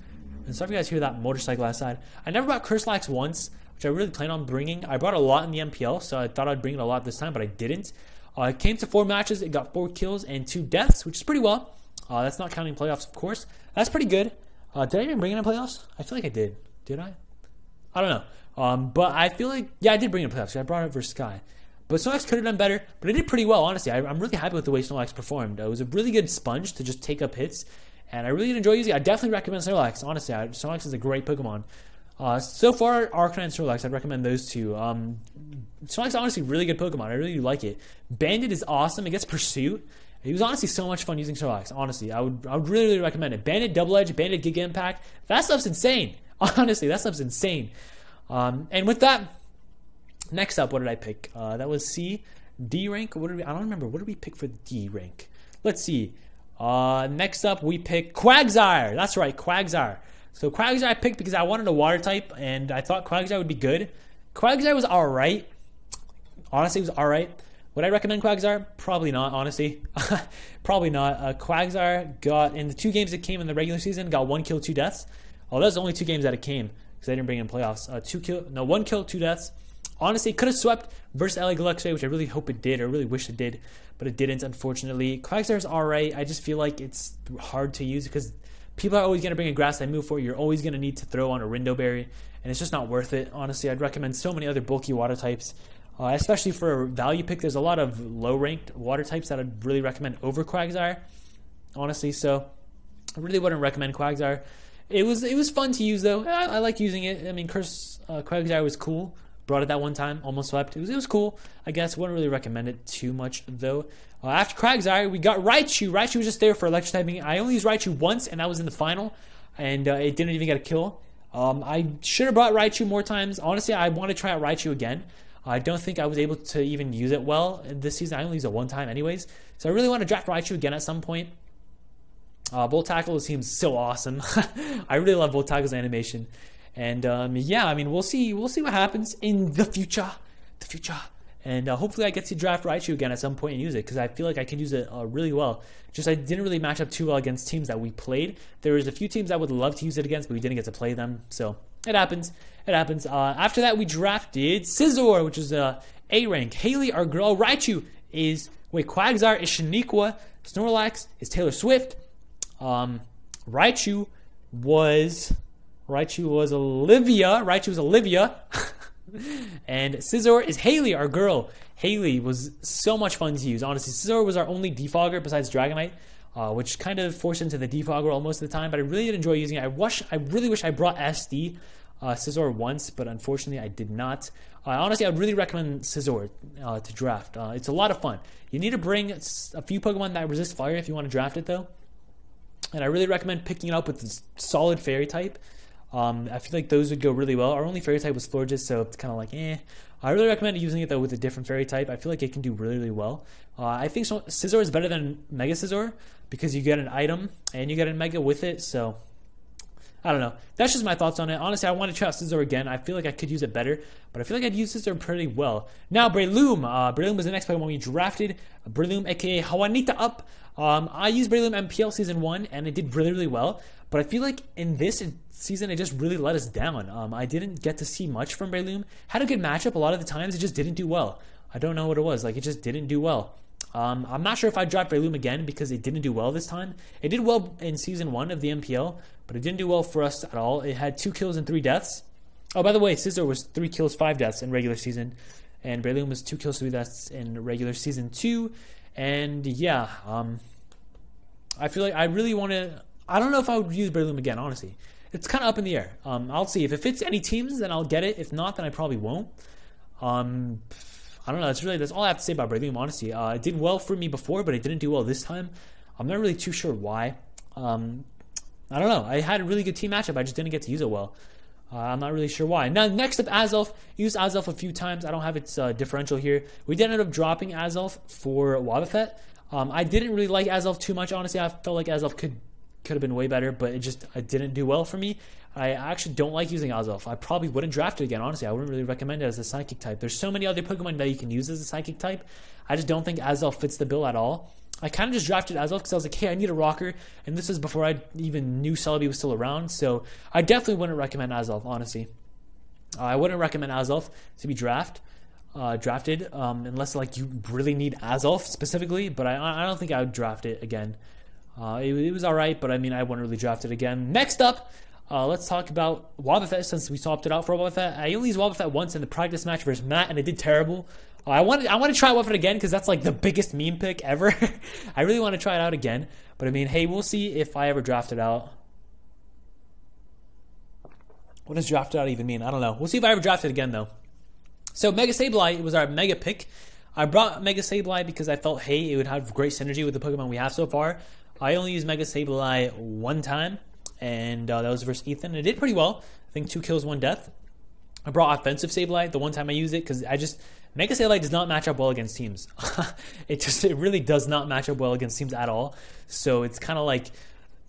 And sorry if you guys hear that motorcycle outside. I never brought Curselax once, which I really plan on bringing. I brought a lot in the MPL, so I thought I'd bring it a lot this time, but I didn't. It came to 4 matches. It got 4 kills and 2 deaths, which is pretty well. That's not counting playoffs, of course. That's pretty good. Did I even bring it in playoffs? I feel like I did. Did I? I don't know. But I feel like, yeah, I did bring it in playoffs. I brought it versus Sky. But Snorlax could have done better, but it did pretty well, honestly. I'm really happy with the way Snorlax performed. It was a really good sponge to just take up hits, and I really did enjoy using it. I definitely recommend Snorlax, honestly. Snorlax is a great Pokemon. So far, Arcanine and Snorlax, I'd recommend those two. Snorlax is honestly a really good Pokemon. I really do like it. Bandit is awesome. It gets Pursuit. It was honestly so much fun using Snorlax. Honestly, I would really, really recommend it. Bandit Double Edge, Bandit Giga Impact. That stuff's insane. Honestly, that stuff's insane. And with that, next up, what did I pick? That was C. D rank. I don't remember. What did we pick for D rank? Let's see. Next up, we picked Quagsire. That's right, Quagsire. So Quagsire I picked because I wanted a water type, and I thought Quagsire would be good. Quagsire was alright. Honestly, it was alright. Would I recommend Quagsire? Probably not, honestly. Probably not. Quagsire got, in the 2 games it came in the regular season, got 1 kill, 2 deaths. Oh, that's the only 2 games that it came, because I didn't bring it in playoffs. 1 kill, 2 deaths. Honestly, it could have swept versus LA Galaxy, which I really hope it did, or really wish it did, but it didn't, unfortunately. Quagsire's alright. I just feel like it's hard to use, because people are always going to bring a grass type move for it. You're always going to need to throw on a Rindo Berry, and it's just not worth it. Honestly, I'd recommend so many other bulky water types. Especially for a value pick, there's a lot of low-ranked water types that I'd really recommend over Quagsire, honestly. So I really wouldn't recommend Quagsire. It was fun to use though. I like using it. I mean, Quagsire was cool. Brought it that one time, almost swept. It was cool. I guess wouldn't really recommend it too much though. After Quagsire, we got Raichu. Raichu was just there for electric typing. I only used Raichu once, and that was in the final, and it didn't even get a kill. I should have brought Raichu more times. Honestly, I want to try out Raichu again. I don't think I was able to even use it well this season. I only used it one time anyways. So I really want to draft Raichu again at some point. Volt Tackle seems so awesome. I really love Volt Tackle's animation. And yeah, I mean, we'll see what happens in the future. And hopefully I get to draft Raichu again at some point and use it, because I feel like I can use it really well. Just I didn't really match up too well against teams that we played. There was a few teams I would love to use it against, but we didn't get to play them. So it happens. After that, we drafted Scizor, which is a rank. Haley, our girl. Raichu is Quagsire is Shaniqua. Snorlax is Taylor Swift. Raichu was Olivia. And Scizor is Haley, our girl. Haley was so much fun to use. Honestly, Scizor was our only defogger besides Dragonite, which kind of forced into the defogger all most of the time. But I really did enjoy using it. I really wish I brought SD Scizor once, but unfortunately I did not. Honestly, I would really recommend Scizor to draft. It's a lot of fun. You need to bring a few Pokemon that resist fire if you want to draft it, though. And I really recommend picking it up with this solid Fairy type. I feel like those would go really well. Our only Fairy type was Florges, so it's kind of like, eh. I really recommend using it, though, with a different Fairy type. I feel like it can do really, really well. I think Scizor is better than Mega Scizor, because you get an item and you get a Mega with it, so I don't know. That's just my thoughts on it. Honestly, I want to try out Scizor again. I feel like I could use it better, but I feel like I'd use Scizor pretty well. Now, Breloom. Breloom was the next Pokemon we drafted. Breloom, aka Juanita Up. I used Breloom MPL Season 1, and it did really, really well. But I feel like in this season, it just really let us down. I didn't get to see much from Breloom. Had a good matchup a lot of the times. It just didn't do well. I don't know what it was. Like, it just didn't do well. I'm not sure if I'd draft Breloom again, because it didn't do well this time. It did well in Season 1 of the MPL, but it didn't do well for us at all. It had 2 kills and 3 deaths. Oh, by the way, Scizor was 3 kills, 5 deaths in regular season, and Breloom was 2 kills, 3 deaths in regular season 2. And yeah, I feel like I really want to. I don't know if I would use Breloom again, honestly. It's kind of up in the air. I'll see. If it fits any teams, then I'll get it. If not, then I probably won't. I don't know. That's all I have to say about Breloom, honestly. It did well for me before, but it didn't do well this time. I'm not really too sure why. I don't know. I had a really good team matchup. I just didn't get to use it well. I'm not really sure why. Now, next up, Azelf. Used Azelf a few times. I don't have its differential here. We did end up dropping Azelf for Wobbuffet. I didn't really like Azelf too much, honestly. I felt like Azelf could have been way better, but it didn't do well for me. I actually don't like using Azelf. I probably wouldn't draft it again, honestly. I wouldn't really recommend it as a Psychic type. There's so many other Pokemon that you can use as a Psychic type. I just don't think Azelf fits the bill at all. I kind of just drafted Azelf because I was like, hey, I need a rocker, and this is before I even knew Celebi was still around, so I definitely wouldn't recommend Azelf, honestly. I wouldn't recommend Azelf to be drafted unless like you really need Azelf specifically, but I don't think I would draft it again. It was alright, but I mean, I wouldn't really draft it again. Next up, let's talk about Wobbuffet, since we swapped it out for Wobbuffet. I only used Wobbuffet once in the practice match versus Matt, and it did terrible. I want to try Wobbuffet again, because that's like the biggest meme pick ever. I really want to try it out again, but I mean, hey, we'll see if I ever draft it out. What does drafted out even mean? I don't know. We'll see if I ever draft it again, though. So Mega Sableye was our mega pick. I brought Mega Sableye because I felt, hey, it would have great synergy with the Pokemon we have so far. I only used Mega Sableye one time, and that was versus Ethan. It did pretty well. I think 2 kills, 1 death. I brought Offensive Sableye the one time I used it, because Mega Sableye does not match up well against teams. It really does not match up well against teams at all. So it's kind of like,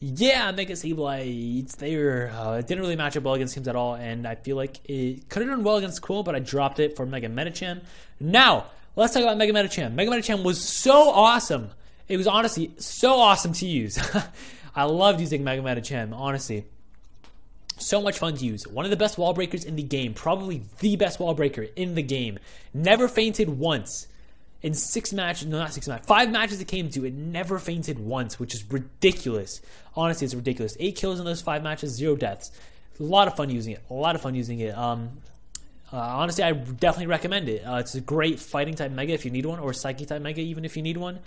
yeah, Mega Sableye, it's there. It didn't really match up well against teams at all, and I feel like it could have done well against Quill, but I dropped it for Mega Medicham. Now, let's talk about Mega Medicham. Mega Medicham was so awesome. It was honestly so awesome to use. I loved using Mega Medicham, honestly. So much fun to use. One of the best wall breakers in the game. Probably the best wall breaker in the game. Never fainted once. In 5 matches it came to, it never fainted once, which is ridiculous. Honestly, it's ridiculous. 8 kills in those 5 matches, 0 deaths. A lot of fun using it. Honestly, I definitely recommend it. It's a great fighting type Mega if you need one, or Psychic type Mega even if you need one.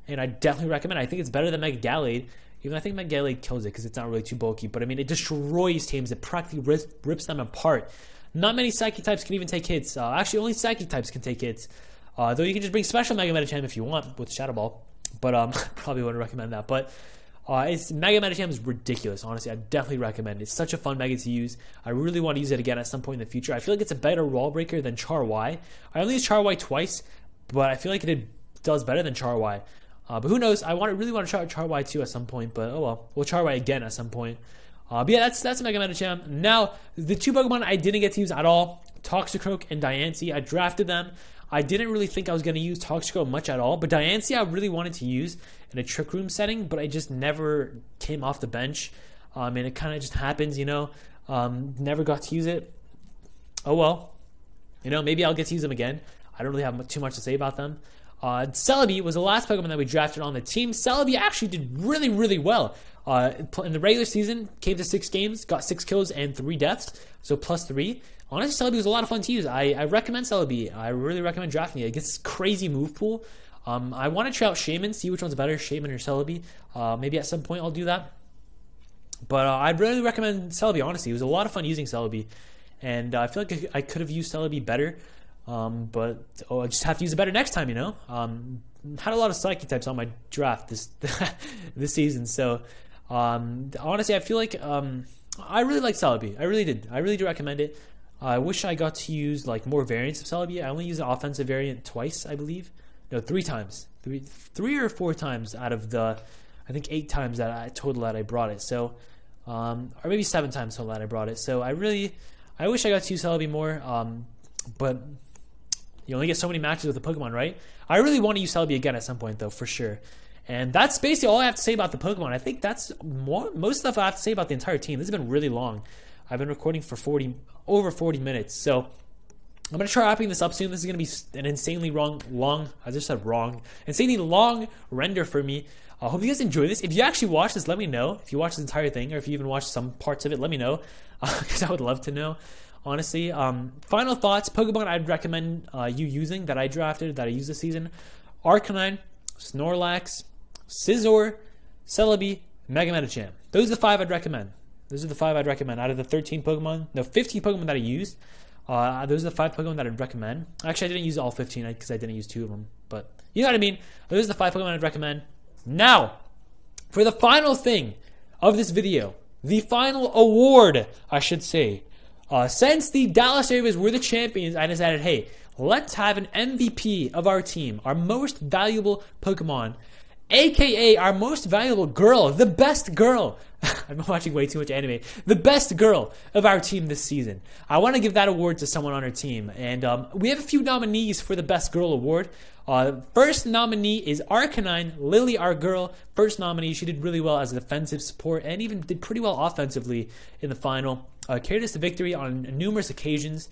And I definitely recommend it. I think it's better than Mega Gallade. Even I think Mega Gallade kills it because it's not really too bulky. But I mean, it destroys teams. It practically rips them apart. Not many Psychic types can even take hits. Actually, only Psychic types can take hits. Though you can just bring special Mega Medicham if you want with Shadow Ball. But probably wouldn't recommend that. But Mega Medicham is ridiculous. Honestly, I definitely recommend it. It's such a fun Mega to use. I really want to use it again at some point in the future. I feel like it's a better wall breaker than Char Y. I only used Char Y twice, but I feel like it does better than Char Y. But who knows? I really want to try Char Y too at some point. But oh well, we'll Char Y again at some point. But yeah, that's Mega Medicham. Now, the 2 Pokemon I didn't get to use at all, Toxicroak and Diancie. I drafted them. I didn't really think I was going to use Toxicroak much at all, but Diancie I really wanted to use in a Trick Room setting, but I just never came off the bench. And it kind of just happens, you know. Never got to use it. Oh well. You know, maybe I'll get to use them again. I don't really have too much to say about them. Celebi was the last Pokemon that we drafted on the team. Celebi actually did really, really well. In the regular season, came to 6 games, got 6 kills and 3 deaths, so +3. Honestly, Celebi was a lot of fun to use. I recommend Celebi. I really recommend drafting it. It gets crazy move pool. I want to try out Shaman, see which one's better, Shaman or Celebi. Maybe at some point I'll do that. But I really recommend Celebi, honestly. It was a lot of fun using Celebi. And I feel like I could have used Celebi better. But I just have to use it better next time, you know. Had a lot of Psychic types on my draft this season. So, honestly, I feel like I really like Celebi. I really did. I really do recommend it. I wish I got to use like more variants of Celebi. I only used the offensive variant twice, I believe. No, 3 times. 3 or 4 times out of the, I think 8 times that I brought it. So, or maybe 7 times total that I brought it. So I wish I got to use Celebi more. But you only get so many matches with the Pokemon, right? I really want to use Celebi again at some point, though, for sure. And that's basically all I have to say about the Pokemon. I think that's most stuff I have to say about the entire team. This has been really long. I've been recording for over 40 minutes. So I'm going to try wrapping this up soon. This is going to be an insanely insanely long render for me. I hope you guys enjoy this. If you actually watch this, let me know. If you watch the entire thing, or if you even watched some parts of it, let me know. Because I would love to know. Honestly, final thoughts. Pokemon I'd recommend you using that I drafted, that I used this season: Arcanine, Snorlax, Scizor, Celebi, Mega Medicham. Those are the 5 I'd recommend. Those are the 5 I'd recommend out of the 15 Pokemon that I used. Those are the 5 Pokemon that I'd recommend. Actually, I didn't use all 15 because I didn't use 2 of them. But you know what I mean. Those are the 5 Pokemon I'd recommend. Now, for the final thing of this video, the final award, I should say. Since the Dallas Staravias were the champions, I decided, hey, let's have an MVP of our team, our most valuable Pokemon, aka our most valuable girl, the best girl. I've been watching way too much anime. The best girl of our team this season. I want to give that award to someone on our team. And we have a few nominees for the best girl award. First nominee is Arcanine, Lily, our girl. First nominee. She did really well as a defensive support and even did pretty well offensively in the final. Carried us to victory on numerous occasions.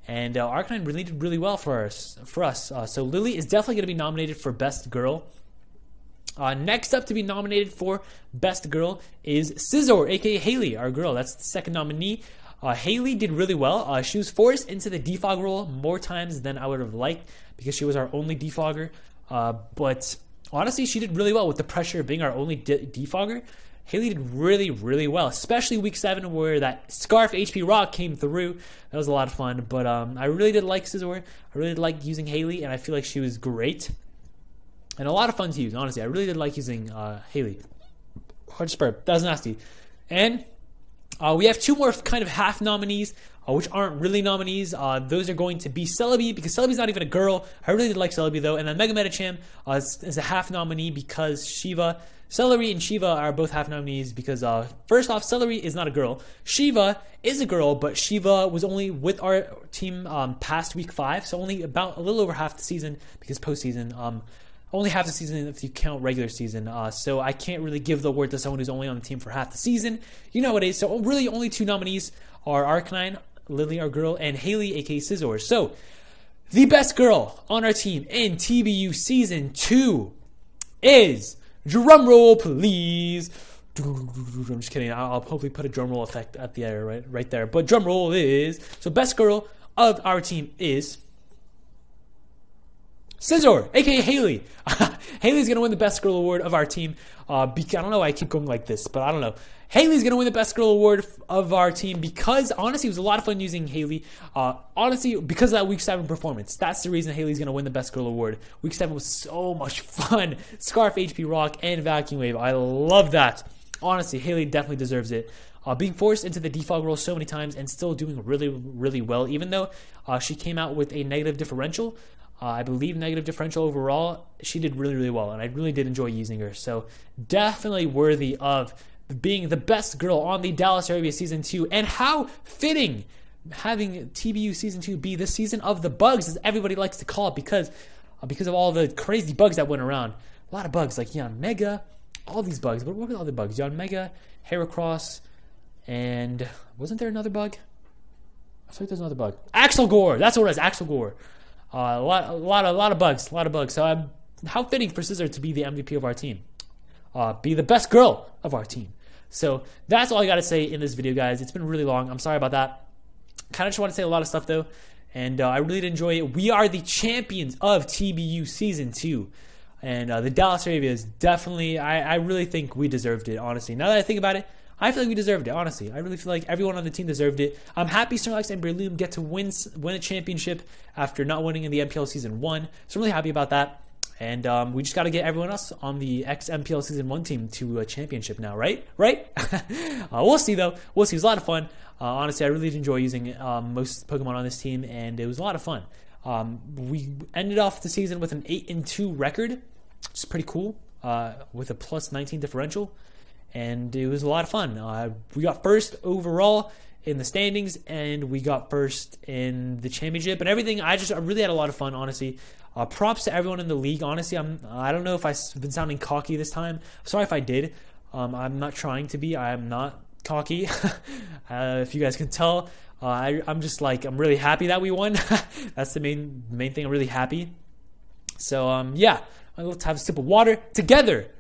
And Arcanine really did really well for us. So Lily is definitely going to be nominated for best girl. Next up to be nominated for Best Girl is Scizor, aka Haley, our girl. That's the second nominee. Haley did really well. She was forced into the defog role more times than I would have liked because she was our only defogger. But honestly, she did really well with the pressure of being our only defogger. Haley did really, really well, especially week 7 where that Scarf HP Rock came through. That was a lot of fun. But I really did like Scizor. I really did like using Haley, and I feel like she was great. And a lot of fun to use, honestly. I really did like using Haley. Hard Spur. That was nasty. And we have 2 more kind of half nominees. which aren't really nominees. Those are going to be Celebi, because Celebi's not even a girl. I really did like Celebi though. And then Mega Medicham is a half nominee because Shiva. Celery and Shiva are both half nominees because, first off, Celery is not a girl. Shiva is a girl, but Shiva was only with our team past week 5, so only about a little over half the season, because postseason, only half the season if you count regular season. So I can't really give the award to someone who's only on the team for half the season. You know what it is. So really only 2 nominees are Arcanine, Lily, our girl, and Haley, aka Scizor. So the best girl on our team in TBU Season 2 is... drum roll, please. I'm just kidding. I'll hopefully put a drum roll effect at the end, right there. But drum roll is... so best girl of our team is... Scizor, aka Haley. Haley's gonna win the best girl award of our team. I don't know why I keep going like this, but I don't know. Haley's gonna win the best girl award of our team because honestly, it was a lot of fun using Haley. Honestly, because of that week 7 performance, that's the reason Haley's gonna win the best girl award. Week 7 was so much fun. Scarf, HP Rock, and Vacuum Wave. I love that. Honestly, Haley definitely deserves it. Being forced into the defog role so many times and still doing really, really well, even though she came out with a negative differential. I believe negative differential overall. She did really, really well, and I really did enjoy using her. So definitely worthy of being the best girl on the Dallas Staravias Season 2. And how fitting having TBU Season 2 be the season of the bugs, as everybody likes to call it, because of all the crazy bugs that went around. A lot of bugs, like Yanmega, all these bugs. But what were the other bugs? Yanmega, Heracross, and wasn't there another bug? I feel like there's another bug. Axel Gore, that's what it was, Axel Gore. A lot of bugs. So how fitting for Scizor to be the MVP of our team. Be the best girl of our team. So that's all I got to say in this video, guys. It's been really long. I'm sorry about that. Kind of just want to say a lot of stuff, though. And I really did enjoy it. We are the champions of TBU Season 2. And the Dallas Staravias definitely, I really think we deserved it, honestly. Now that I think about it, I feel like we deserved it, honestly. I really feel like everyone on the team deserved it. I'm happy Snorlax and Breloom get to win a championship after not winning in the MPL Season 1. So I'm really happy about that. And we just got to get everyone else on the ex-MPL Season 1 team to a championship now, right? We'll see, though. We'll see. It was a lot of fun. Honestly, I really did enjoy using most Pokemon on this team, and it was a lot of fun. We ended off the season with an 8-2 record, which is pretty cool, with a plus 19 differential. And it was a lot of fun. We got first overall in the standings, and we got first in the championship and everything. I really had a lot of fun, honestly. Props to everyone in the league. Honestly, I don't know if I've been sounding cocky this time. Sorry if I did. I'm not trying to be. I am not cocky. If you guys can tell, I'm just like, I'm really happy that we won. That's the main thing. I'm really happy. So yeah, let's have a sip of water together.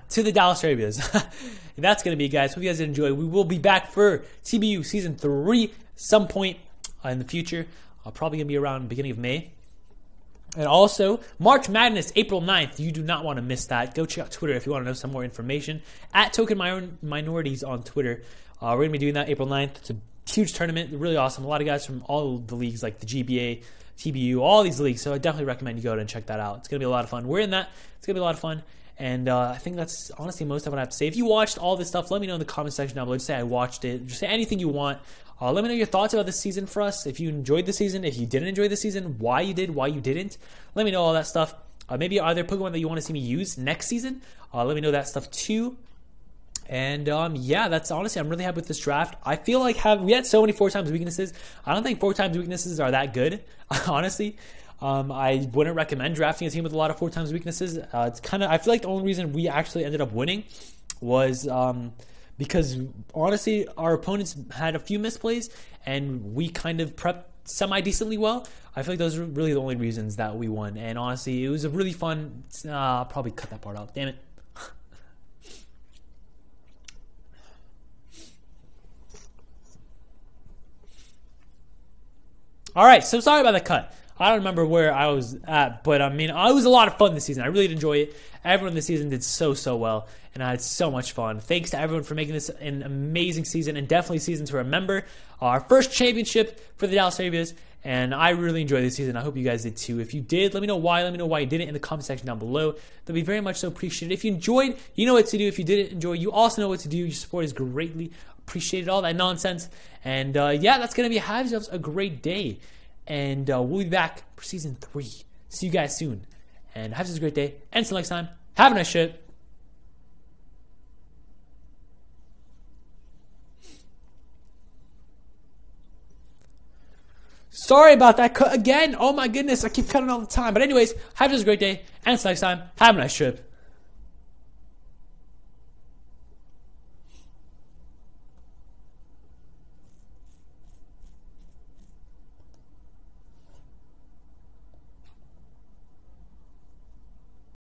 To the Dallas Staravias. That's going to be it, guys. Hope you guys did enjoy. We will be back for TBU Season 3 some point in the future. Probably going to be around the beginning of May. And also, March Madness, April 9th. You do not want to miss that. Go check out Twitter if you want to know some more information. At Token Minorities on Twitter. We're going to be doing that April 9th. It's a huge tournament. Really awesome. A lot of guys from all the leagues like the GBA, TBU, all these leagues. So I definitely recommend you go and check that out. It's going to be a lot of fun. We're in that. It's going to be a lot of fun. And I think that's honestly most of what I have to say. If you watched all this stuff, let me know in the comment section down below. Just say I watched it. Just say anything you want. Let me know your thoughts about this season for us. If you enjoyed the season, if you didn't enjoy the season, why you did, why you didn't. Let me know all that stuff. Maybe are there Pokemon that you want to see me use next season? Let me know that stuff too. And yeah, that's honestly, I'm really happy with this draft. I feel like we had so many 4x weaknesses. I don't think 4x weaknesses are that good, honestly. I wouldn't recommend drafting a team with a lot of 4x weaknesses. It's kind of, I feel like the only reason we actually ended up winning was because honestly our opponents had a few misplays and we kind of prepped semi-decently well. I feel like those are really the only reasons that we won. And honestly, it was a really fun. I'll probably cut that part out. Damn it. All right, so sorry about the cut. I don't remember where I was at, but I mean, it was a lot of fun this season. I really did enjoy it. Everyone this season did so well, and I had so much fun. Thanks to everyone for making this an amazing season, and definitely a season to remember. Our first championship for the Dallas Staravias, And I really enjoyed this season. I hope you guys did too. If you did, let me know why. Let me know why you did it in the comment section down below. That'd be very much so appreciated. If you enjoyed, you know what to do. If you didn't enjoy, you also know what to do. Your support is greatly appreciated. All that nonsense. And yeah, that's going to be have yourselves a great day. And we'll be back for season 3. See you guys soon. And have yourselves a great day. And until next time, have a nice shit. Sorry about that cut again. Oh my goodness, I keep cutting all the time. But anyways, have a great day. And until next time, have a nice trip.